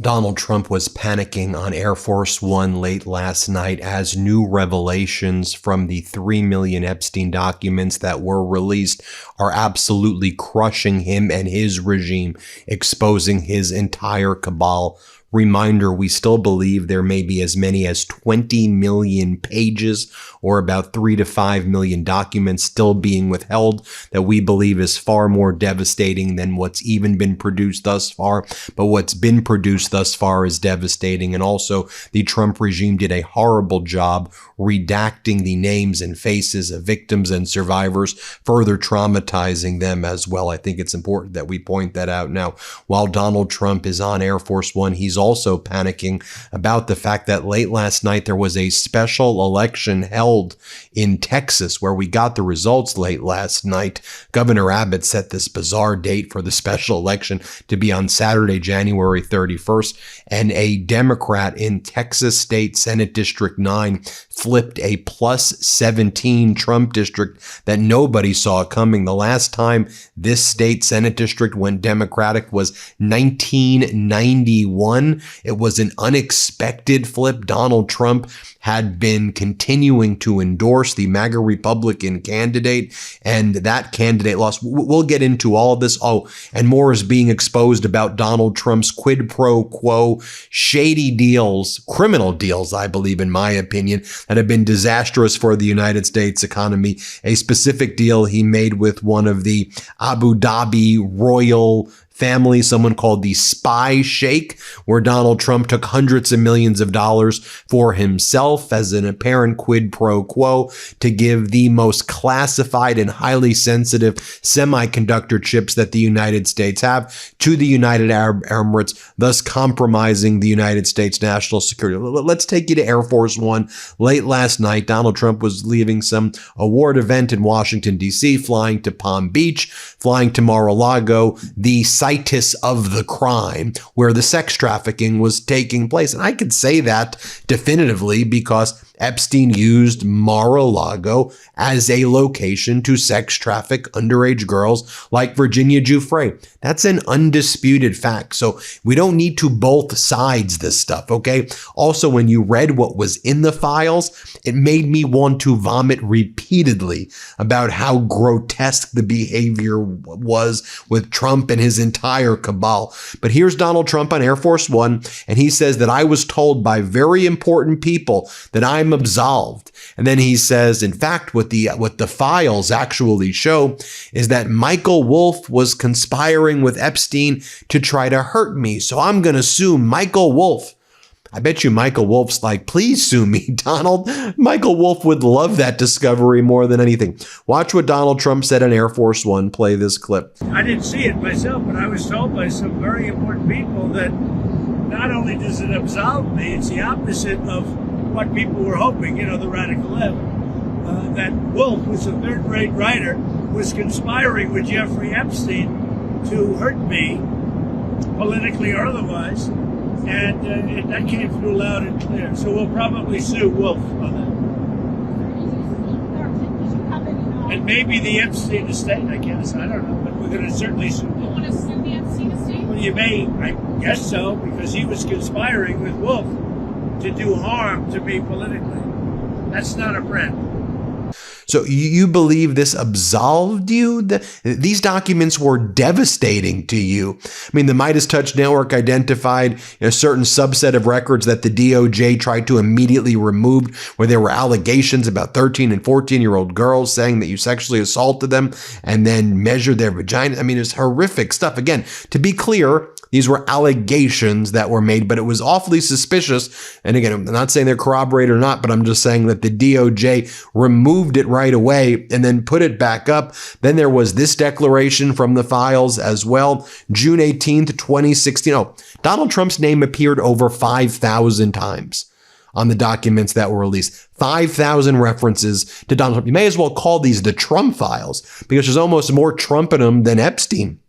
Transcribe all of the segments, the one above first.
Donald Trump was panicking on Air Force One late last night as new revelations from the 3 million Epstein documents that were released are absolutely crushing him and his regime, exposing his entire cabal. Reminder, we still believe there may be as many as 20 million pages or about 3 to 5 million documents still being withheld that we believe is far more devastating than what's even been produced thus far. But what's been produced thus far is devastating. And also, the Trump regime did a horrible job redacting the names and faces of victims and survivors, further traumatizing them as well. I think it's important that we point that out. Now, while Donald Trump is on Air Force One, he's also panicking about the fact that late last night there was a special election held in Texas where we got the results late last night. Governor Abbott set this bizarre date for the special election to be on Saturday, January 31st, and a Democrat in Texas State Senate District 9 flipped a plus 17 Trump district that nobody saw coming. The last time this state Senate district went Democratic was 1991. It was an unexpected flip. Donald Trump had been continuing to endorse the MAGA Republican candidate, and that candidate lost. We'll get into all of this. Oh, and more is being exposed about Donald Trump's quid pro quo, shady deals, criminal deals, I believe, in my opinion, that have been disastrous for the United States economy. A specific deal he made with one of the Abu Dhabi royal family, someone called the Spy Sheikh, where Donald Trump took hundreds of millions of dollars for himself as an apparent quid pro quo to give the most classified and highly sensitive semiconductor chips that the United States have to the United Arab Emirates, thus compromising the United States national security. Let's take you to Air Force One. Late last night, Donald Trump was leaving some award event in Washington, D.C., flying to Palm Beach, flying to Mar-a-Lago, the situs of the crime where the sex trafficking was taking place. And I could say that definitively because Epstein used Mar-a-Lago as a location to sex traffic underage girls like Virginia Giuffre. That's an undisputed fact. So we don't need to both sides this stuff, okay? Also, when you read what was in the files, it made me want to vomit repeatedly about how grotesque the behavior was with Trump and his entire cabal. But here's Donald Trump on Air Force One, and he says that I was told by very important people that I'm absolved. And then he says, in fact, what the files actually show is that Michael Wolff was conspiring with Epstein to try to hurt me. So I'm going to sue Michael Wolff. I bet you Michael Wolff's like, please sue me, Donald. Michael Wolff would love that discovery more than anything. Watch what Donald Trump said on Air Force One. Play this clip. I didn't see it myself, but I was told by some very important people that not only does it absolve me, it's the opposite of what people were hoping, the radical left, that Wolff, who's a third-rate writer, was conspiring with Jeffrey Epstein to hurt me, politically or otherwise, and that came through loud and clear. So we'll probably sue Wolff on that. And maybe the Epstein estate, I guess, I don't know, but we're going to certainly sue Wolff. You want to sue the Epstein estate? Well, you may, I guess so, because he was conspiring with Wolff to do harm to me politically. That's not a friend. So you believe this absolved you? These documents were devastating to you. I mean, the MeidasTouch network identified a certain subset of records that the DOJ tried to immediately remove, where there were allegations about 13 and 14-year-old girls saying that you sexually assaulted them and then measured their vagina. I mean, it's horrific stuff. Again, to be clear, these were allegations that were made, but it was awfully suspicious. And again, I'm not saying they're corroborated or not, but I'm just saying that the DOJ removed it right away and then put it back up. Then there was this declaration from the files as well. June 18th, 2016. Oh, Donald Trump's name appeared over 5,000 times on the documents that were released. 5,000 references to Donald Trump. You may as well call these the Trump files because there's almost more Trump in them than Epstein.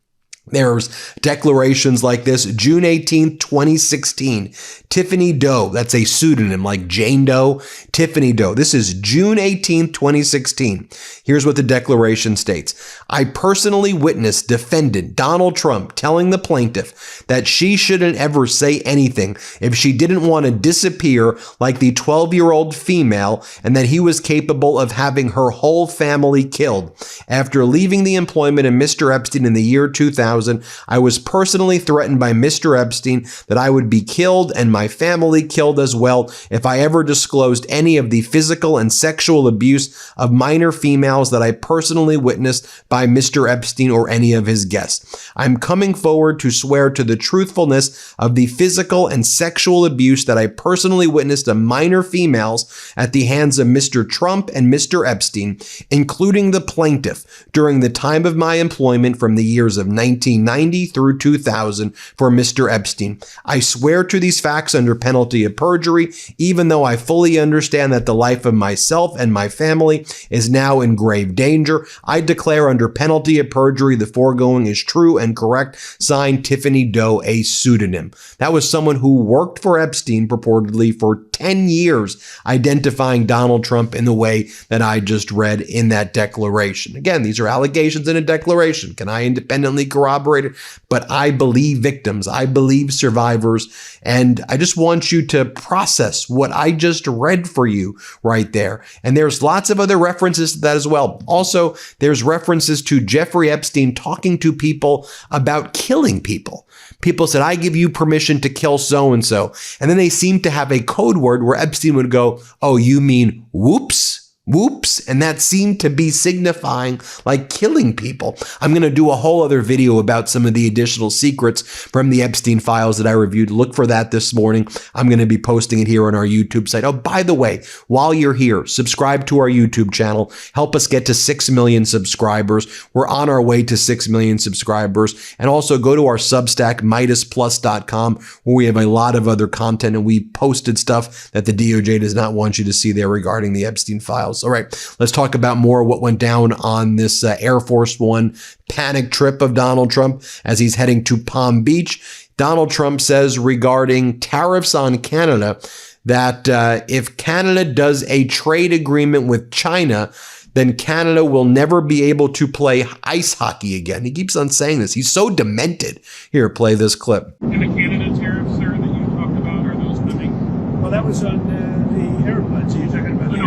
There's declarations like this. June 18th, 2016. Tiffany Doe. That's a pseudonym like Jane Doe. Tiffany Doe. This is June 18th, 2016. Here's what the declaration states. I personally witnessed defendant Donald Trump telling the plaintiff that she shouldn't ever say anything if she didn't want to disappear like the 12-year-old female, and that he was capable of having her whole family killed. After leaving the employment of Mr. Epstein in the year 2000, I was personally threatened by Mr. Epstein that I would be killed and my family killed as well if I ever disclosed any of the physical and sexual abuse of minor females that I personally witnessed by Mr. Epstein or any of his guests. I'm coming forward to swear to the truthfulness of the physical and sexual abuse that I personally witnessed of minor females at the hands of Mr. Trump and Mr. Epstein, including the plaintiff, during the time of my employment from the years of 1990 through 2000 for Mr. Epstein. I swear to these facts under penalty of perjury, even though I fully understand that the life of myself and my family is now in grave danger. I declare under penalty of perjury the foregoing is true and correct. Signed, Tiffany Doe, a pseudonym. That was someone who worked for Epstein purportedly for 10 years, identifying Donald Trump in the way that I just read in that declaration. Again, these are allegations in a declaration. Can I independently corroborate it? But I believe victims. I believe survivors. And I just want you to process what I just read for you right there. And there's lots of other references to that as well. Also, there's references to Jeffrey Epstein talking to people about killing people. People said, I give you permission to kill so-and-so. And then they seem to have a code word where Epstein would go, oh, you mean whoops? Whoops. And that seemed to be signifying like killing people. I'm going to do a whole other video about some of the additional secrets from the Epstein files that I reviewed. Look for that this morning. I'm going to be posting it here on our YouTube site. Oh, by the way, while you're here, subscribe to our YouTube channel. Help us get to 6 million subscribers. We're on our way to 6 million subscribers. And also go to our Substack, MeidasPlus.com, where we have a lot of other content, and we posted stuff that the DOJ does not want you to see there regarding the Epstein files. All right, let's talk about more of what went down on this Air Force One panic trip of Donald Trump as he's heading to Palm Beach. Donald Trump says regarding tariffs on Canada that if Canada does a trade agreement with China, then Canada will never be able to play ice hockey again. He keeps on saying this. He's so demented. Here, play this clip. And the Canada tariffs, sir, that you talked about, are those coming? Well, that was on the airplanes. You're talking about The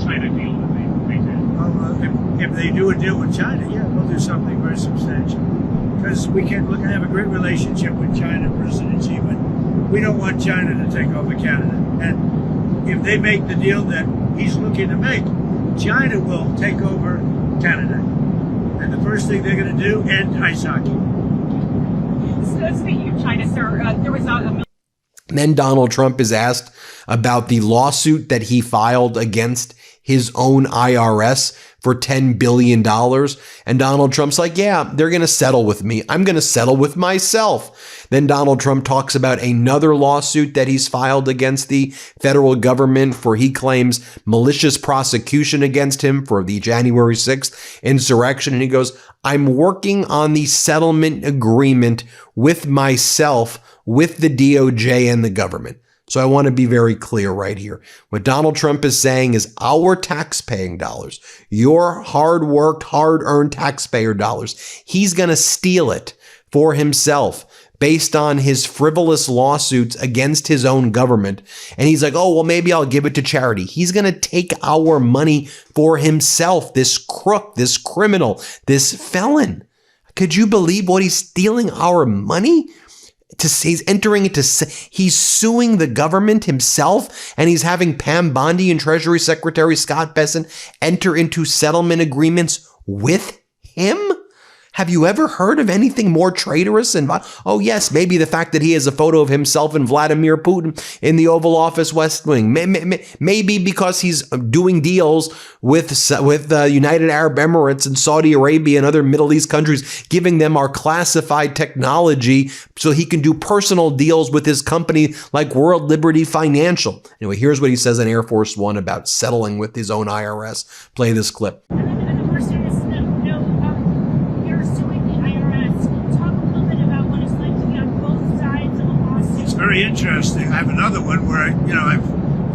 China deal that they did. if they do a deal with China, yeah, they'll do something very substantial. Because we're going to have a great relationship with China, President Xi, but we don't want China to take over Canada. And if they make the deal that he's looking to make, China will take over Canada. And the first thing they're going to do, end ice hockey. So speaking of China, sir, there was a Then Donald Trump is asked about the lawsuit that he filed against his own IRS for $10 billion. And Donald Trump's like, yeah, they're going to settle with me. I'm going to settle with myself. Then Donald Trump talks about another lawsuit that he's filed against the federal government for, he claims, malicious prosecution against him for the January 6th insurrection. And he goes, I'm working on the settlement agreement with myself, with the DOJ and the government. So I want to be very clear right here. What Donald Trump is saying is our tax-paying dollars, your hard-worked, hard-earned taxpayer dollars, he's going to steal it for himself based on his frivolous lawsuits against his own government. And he's like, oh, well, maybe I'll give it to charity. He's going to take our money for himself, this crook, this criminal, this felon. Could you believe what he's stealing our money? He's entering into, he's suing the government himself, and he's having Pam Bondi and Treasury Secretary Scott Bessent enter into settlement agreements with him? Have you ever heard of anything more traitorous? And oh yes, maybe the fact that he has a photo of himself and Vladimir Putin in the Oval Office West Wing. Maybe because he's doing deals with United Arab Emirates and Saudi Arabia and other Middle East countries, giving them our classified technology so he can do personal deals with his company like World Liberty Financial. Anyway, here's what he says on Air Force One about settling with his own IRS. Play this clip. And the person is you're suing the IRS. Talk very interesting. I have another one where I've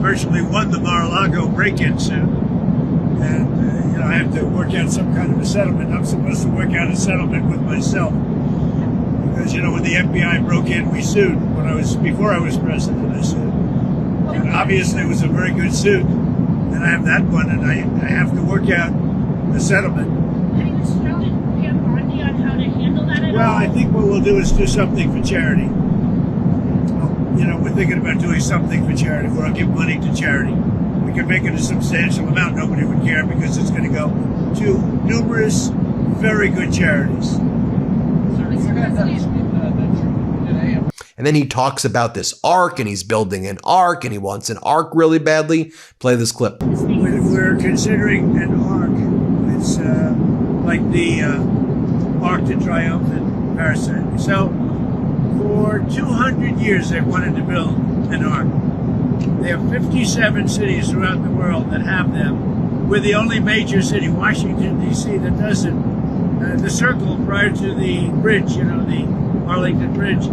virtually won the Mar-a-Lago break-in suit, and I have to work out some kind of a settlement. I'm supposed to work out a settlement with myself because when the FBI broke in, we sued. Before I was president, I sued. And obviously, it was a very good suit, and I have that one, and I have to work out a settlement. Have you instructed Pam Bondi on how to handle that at all? Well, I think what we'll do is do something for charity. We're thinking about doing something for charity, where I'll give money to charity. We can make it a substantial amount. Nobody would care because it's going to go to numerous, very good charities. And then he talks about this ark, and he's building an ark, and he wants an ark really badly. Play this clip. We're considering an ark. It's like the Arc de Triomphe in Paris. So for 200 years, they've wanted to build an ark. They have 57 cities throughout the world that have them. We're the only major city, Washington, D.C., that doesn't. The circle prior to the bridge, the Arlington Bridge,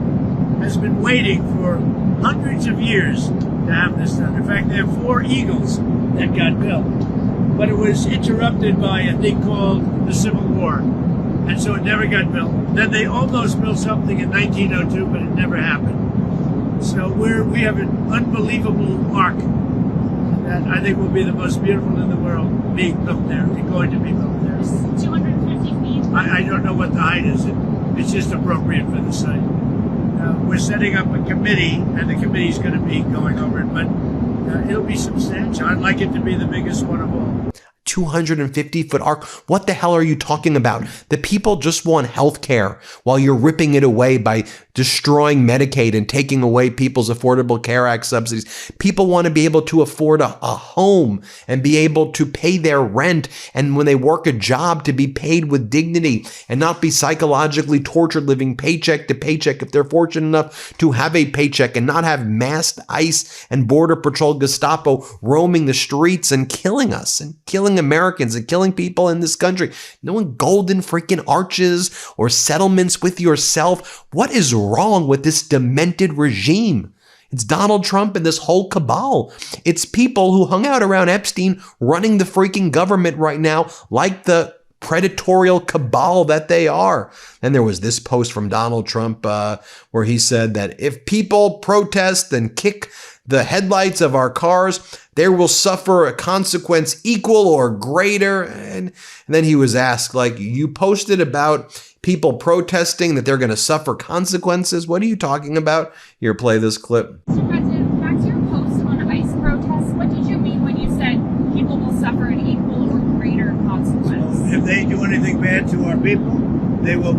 has been waiting for hundreds of years to have this done. In fact, they have 4 Eagles that got built. But it was interrupted by a thing called the Civil War. And so it never got built. Then they almost built something in 1902, but it never happened. So we have an unbelievable ark that I think will be the most beautiful in the world being built there. It's going to be built there. It's 250 feet. I don't know what the height is. It's just appropriate for the site. We're setting up a committee, and the committee is going to be going over it, but it'll be substantial. I'd like it to be the biggest one of all. 250-foot ark. What the hell are you talking about? The people just want health care while you're ripping it away by destroying Medicaid and taking away people's Affordable Care Act subsidies. People want to be able to afford a home and be able to pay their rent, and when they work a job, to be paid with dignity and not be psychologically tortured living paycheck to paycheck if they're fortunate enough to have a paycheck, and not have masked ICE and Border Patrol Gestapo roaming the streets and killing us and killing Americans and killing people in this country. No one golden freaking arches or settlements with yourself. What is wrong with this demented regime? It's Donald Trump and this whole cabal. It's people who hung out around Epstein running the freaking government right now like the predatorial cabal that they are. Then there was this post from Donald Trump where he said that if people protest and kick the headlights of our cars, they will suffer a consequence equal or greater. And then he was asked, you posted about people protesting that they're going to suffer consequences. What are you talking about? Here, play this clip. Mr. President, back to your post on ICE protests. What did you mean when you said people will suffer an equal or greater consequence? If they do anything bad to our people, they will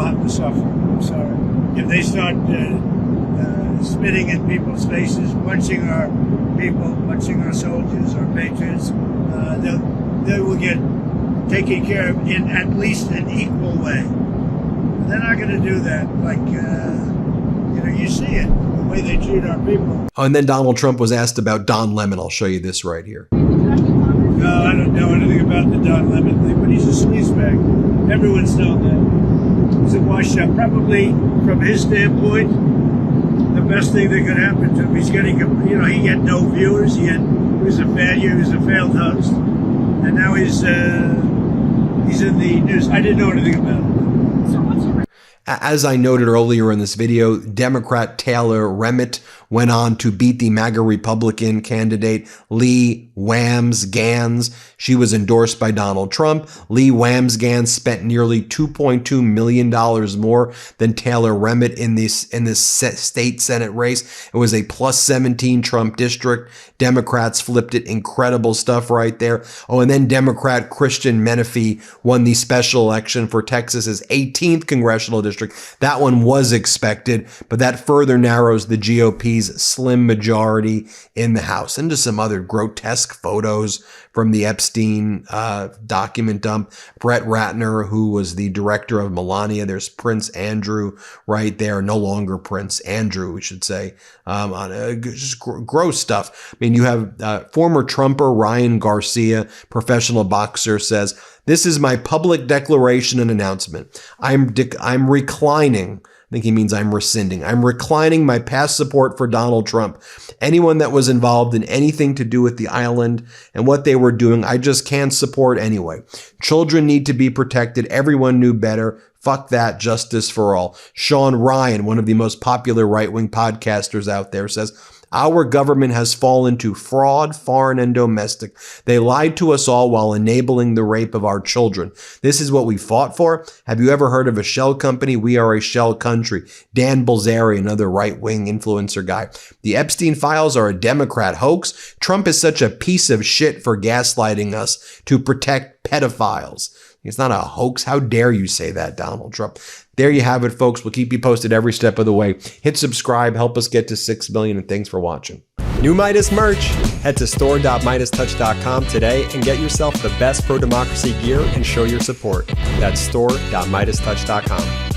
have to suffer. I'm sorry. If they start spitting in people's faces, punching our people, punching our soldiers, our patriots, they will get taken care of in at least an equal way. They're not going to do that. You see it, the way they treat our people. Oh, and then Donald Trump was asked about Don Lemon. I'll show you this right here. No, I don't know anything about the Don Lemon thing, but he's a sleazebag. Everyone's known that. He's a washout. Probably, from his standpoint, the best thing that could happen to him. He's getting, he had no viewers. He was a failure. He was a failed host, and now he's in the news. I didn't know anything about it. As I noted earlier in this video, Democrat Taylor Remitt went on to beat the MAGA Republican candidate Lee Wambsgans. She was endorsed by Donald Trump. Lee Wambsgans spent nearly $2.2 million more than Taylor Remitt in this state Senate race. It was a plus 17 Trump district. Democrats flipped it. Incredible stuff right there. Oh, and then Democrat Christian Menefee won the special election for Texas's 18th congressional district. That one was expected, but that further narrows the GOP's slim majority in the House. And just some other grotesque photos from the Epstein document dump. Brett Ratner, who was the director of Melania. There's Prince Andrew right there. No longer Prince Andrew, we should say. Just gross stuff. I mean, you have former Trumper Ryan Garcia, professional boxer, says, "This is my public declaration and announcement. I'm reclining think he means I'm rescinding. I'm reclining my past support for Donald Trump. Anyone that was involved in anything to do with the island and what they were doing, I just can't support anyway. Children need to be protected. Everyone knew better. Fuck that. Justice for all. Sean Ryan, one of the most popular right-wing podcasters out there, says, our government has fallen to fraud, foreign and domestic. They lied to us all while enabling the rape of our children. This is what we fought for. Have you ever heard of a shell company? We are a shell country. Dan Bilzeri, another right-wing influencer guy. The Epstein files are a Democrat hoax. Trump is such a piece of shit for gaslighting us to protect pedophiles. It's not a hoax. How dare you say that, Donald Trump? There you have it, folks. We'll keep you posted every step of the way. Hit subscribe. Help us get to 6 million, and thanks for watching. New Meidas merch. Head to store.MeidasTouch.com today and get yourself the best pro-democracy gear and show your support. That's store.MeidasTouch.com.